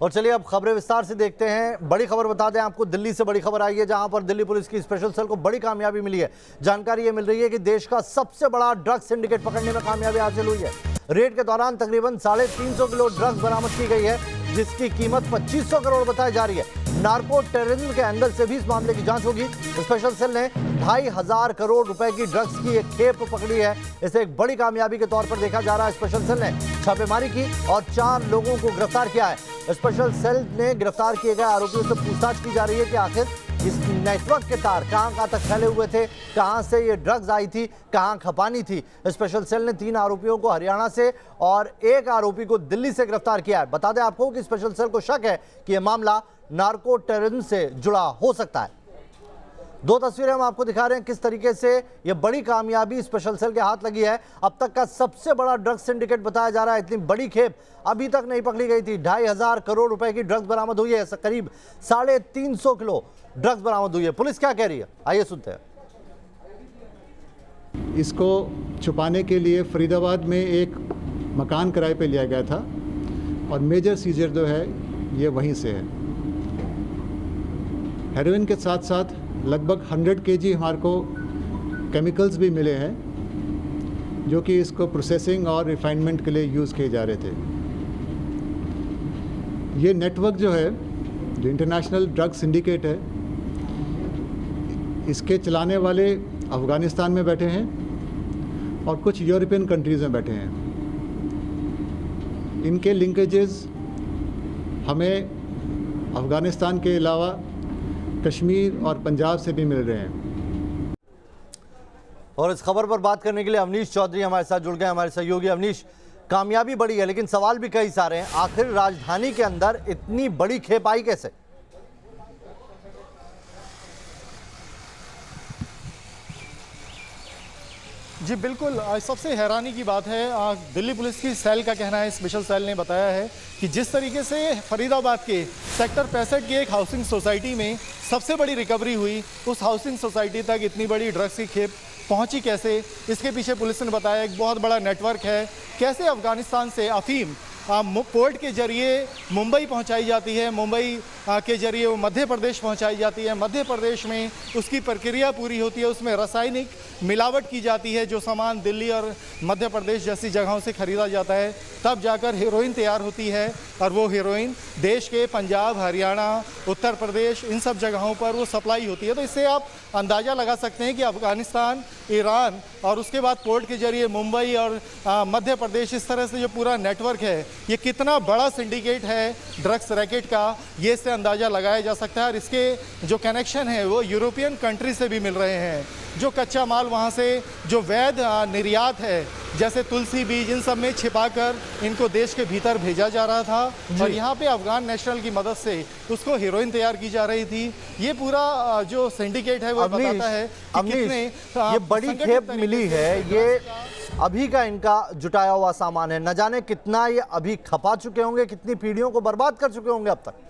और चलिए अब खबरें विस्तार से देखते हैं। बड़ी खबर बता दें आपको, दिल्ली से बड़ी खबर आई है जहां पर दिल्ली पुलिस की स्पेशल सेल को बड़ी कामयाबी मिली है। जानकारी ये मिल रही है कि देश का सबसे बड़ा ड्रग्स सिंडिकेट पकड़ने में कामयाबी हासिल हुई है। रेड के दौरान तकरीबन 350 किलो ड्रग्स बरामद की गई है, जिसकी कीमत 2500 करोड़ बताई जा रही है। नार्को टेररिज्म के एंगल से भी इस मामले की जांच होगी। स्पेशल सेल ने 2500 करोड़ रुपए की ड्रग्स की एक खेप पकड़ी है। इसे एक बड़ी कामयाबी के तौर पर देखा जा रहा है। स्पेशल सेल ने छापेमारी की और 4 लोगों को गिरफ्तार किया है। स्पेशल सेल ने गिरफ्तार किए गए आरोपियों से पूछताछ की जा रही है कि आखिर इस नेटवर्क के तार कहां तक फैले हुए थे, कहां से ये ड्रग्स आई थी, कहां खपानी थी। स्पेशल सेल ने 3 आरोपियों को हरियाणा से और 1 आरोपी को दिल्ली से गिरफ्तार किया है। बता दें आपको कि स्पेशल सेल को शक है कि यह मामला नार्को टेररिज्म से जुड़ा हो सकता है। 2 तस्वीरें हम आपको दिखा रहे हैं किस तरीके से यह बड़ी कामयाबी स्पेशल सेल के हाथ लगी है। अब तक का सबसे बड़ा ड्रग्स सिंडिकेट बताया जा रहा है। इतनी बड़ी खेप अभी तक नहीं पकड़ी गई थी। 2500 करोड़ रुपए की ड्रग्स बरामद हुई है। करीब 350 किलो ड्रग्स बरामद हुई है। पुलिस क्या कह रही है, आइए सुनते हैं। इसको छुपाने के लिए फरीदाबाद में एक मकान किराए पे लिया गया था और मेजर सीजर जो है ये वहीं से है। हेरोइन के साथ साथ लगभग 100 केजी हमारे को केमिकल्स भी मिले हैं, जो कि इसको प्रोसेसिंग और रिफाइनमेंट के लिए यूज़ किए जा रहे थे। ये नेटवर्क जो है, जो इंटरनेशनल ड्रग सिंडिकेट है, इसके चलाने वाले अफ़गानिस्तान में बैठे हैं और कुछ यूरोपियन कंट्रीज़ में बैठे हैं। इनके लिंकेजेस हमें अफ़गानिस्तान के अलावा कश्मीर और पंजाब से भी मिल रहे हैं। और इस खबर पर बात करने के लिए अवनीश चौधरी हमारे साथ जुड़ गए, हमारे सहयोगी। अवनीश, कामयाबी बड़ी है लेकिन सवाल भी कई सारे हैं। आखिर राजधानी के अंदर इतनी बड़ी खेप आई कैसे? जी बिल्कुल, सबसे हैरानी की बात है, दिल्ली पुलिस की सेल का कहना है, स्पेशल सेल ने बताया है कि जिस तरीके से फरीदाबाद के सेक्टर 65 की एक हाउसिंग सोसाइटी में सबसे बड़ी रिकवरी हुई, उस हाउसिंग सोसाइटी तक इतनी बड़ी ड्रग्स की खेप पहुंची कैसे, इसके पीछे पुलिस ने बताया एक बहुत बड़ा नेटवर्क है। कैसे अफ़गानिस्तान से अफ़ीम पोर्ट के जरिए मुंबई पहुंचाई जाती है, मुंबई के जरिए वो मध्य प्रदेश पहुंचाई जाती है, मध्य प्रदेश में उसकी प्रक्रिया पूरी होती है, उसमें रासायनिक मिलावट की जाती है, जो सामान दिल्ली और मध्य प्रदेश जैसी जगहों से ख़रीदा जाता है, तब जाकर हेरोइन तैयार होती है। और वो हेरोइन देश के पंजाब, हरियाणा, उत्तर प्रदेश, इन सब जगहों पर वो सप्लाई होती है। तो इससे आप अंदाज़ा लगा सकते हैं कि अफ़गानिस्तान, ईरान और उसके बाद पोर्ट के जरिए मुंबई और मध्य प्रदेश, इस तरह से जो पूरा नेटवर्क है, ये कितना बड़ा सिंडिकेट है ड्रग्स रैकेट का, ये इससे अंदाज़ा लगाया जा सकता है। और इसके जो कनेक्शन है वो यूरोपियन कंट्री से भी मिल रहे हैं। जो कच्चा माल वहाँ से जो वैध निर्यात है, जैसे तुलसी बीज, इन सब में छिपाकर इनको देश के भीतर भेजा जा रहा था और यहाँ पे अफगान नेशनल की मदद से उसको हेरोइन तैयार की जा रही थी। ये पूरा जो सिंडिकेट है वो बताता है कि कितने ये बड़ी खेप मिली है। ये अभी का इनका जुटाया हुआ सामान है, न जाने कितना ये अभी खपा चुके होंगे, कितनी पीढ़ियों को बर्बाद कर चुके होंगे अब तक।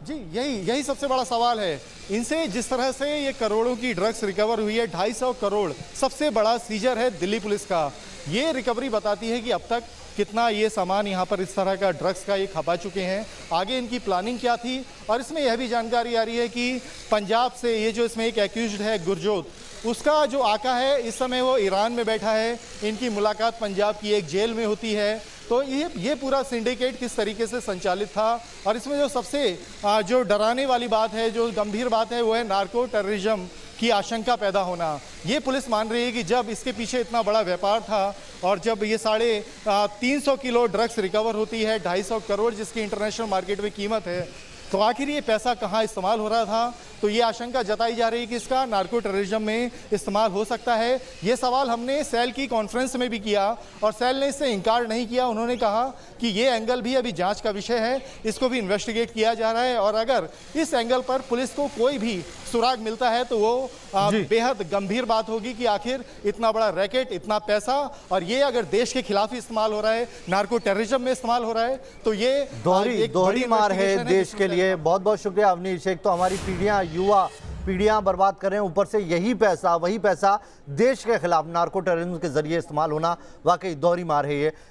जी यही सबसे बड़ा सवाल है। इनसे जिस तरह से ये करोड़ों की ड्रग्स रिकवर हुई है, 250 करोड़ सबसे बड़ा सीजर है दिल्ली पुलिस का। ये रिकवरी बताती है कि अब तक कितना ये सामान यहाँ पर इस तरह का ड्रग्स का ये खपा चुके हैं, आगे इनकी प्लानिंग क्या थी। और इसमें यह भी जानकारी आ रही है कि पंजाब से ये जो इसमें एक एक्यूज्ड है गुरजोत, उसका जो आका है इस समय वो ईरान में बैठा है। इनकी मुलाकात पंजाब की एक जेल में होती है। तो ये पूरा सिंडिकेट किस तरीके से संचालित था। और इसमें जो सबसे जो डराने वाली बात है, जो गंभीर बात है, वो है नार्को टेररिज्म की आशंका पैदा होना। ये पुलिस मान रही है कि जब इसके पीछे इतना बड़ा व्यापार था और जब ये 350 किलो ड्रग्स रिकवर होती है, 250 करोड़ जिसकी इंटरनेशनल मार्केट में कीमत है, तो आखिर ये पैसा कहाँ इस्तेमाल हो रहा था। तो ये आशंका जताई जा रही है कि इसका नार्को टेररिज्म में इस्तेमाल हो सकता है। ये सवाल हमने सेल की कॉन्फ्रेंस में भी किया और सेल ने इससे इनकार नहीं किया। उन्होंने कहा कि ये एंगल भी अभी जांच का विषय है, इसको भी इन्वेस्टिगेट किया जा रहा है और अगर इस एंगल पर पुलिस को कोई भी सुराग मिलता है तो वो बेहद गंभीर बात होगी कि आखिर इतना बड़ा रैकेट, इतना पैसा, और ये अगर देश के खिलाफ ही इस्तेमाल हो रहा है, नार्को टेररिज्म में इस्तेमाल हो रहा है, तो ये दोहरी मार है देश के लिए। बहुत बहुत शुक्रिया अवनीश। एक तो हमारी पीढ़ियां, युवा पीढ़ियां बर्बाद कर रहे हैं, ऊपर से यही पैसा, वही पैसा देश के खिलाफ नार्को टेररिज्म के जरिए इस्तेमाल होना वाकई दोहरी मार है ये।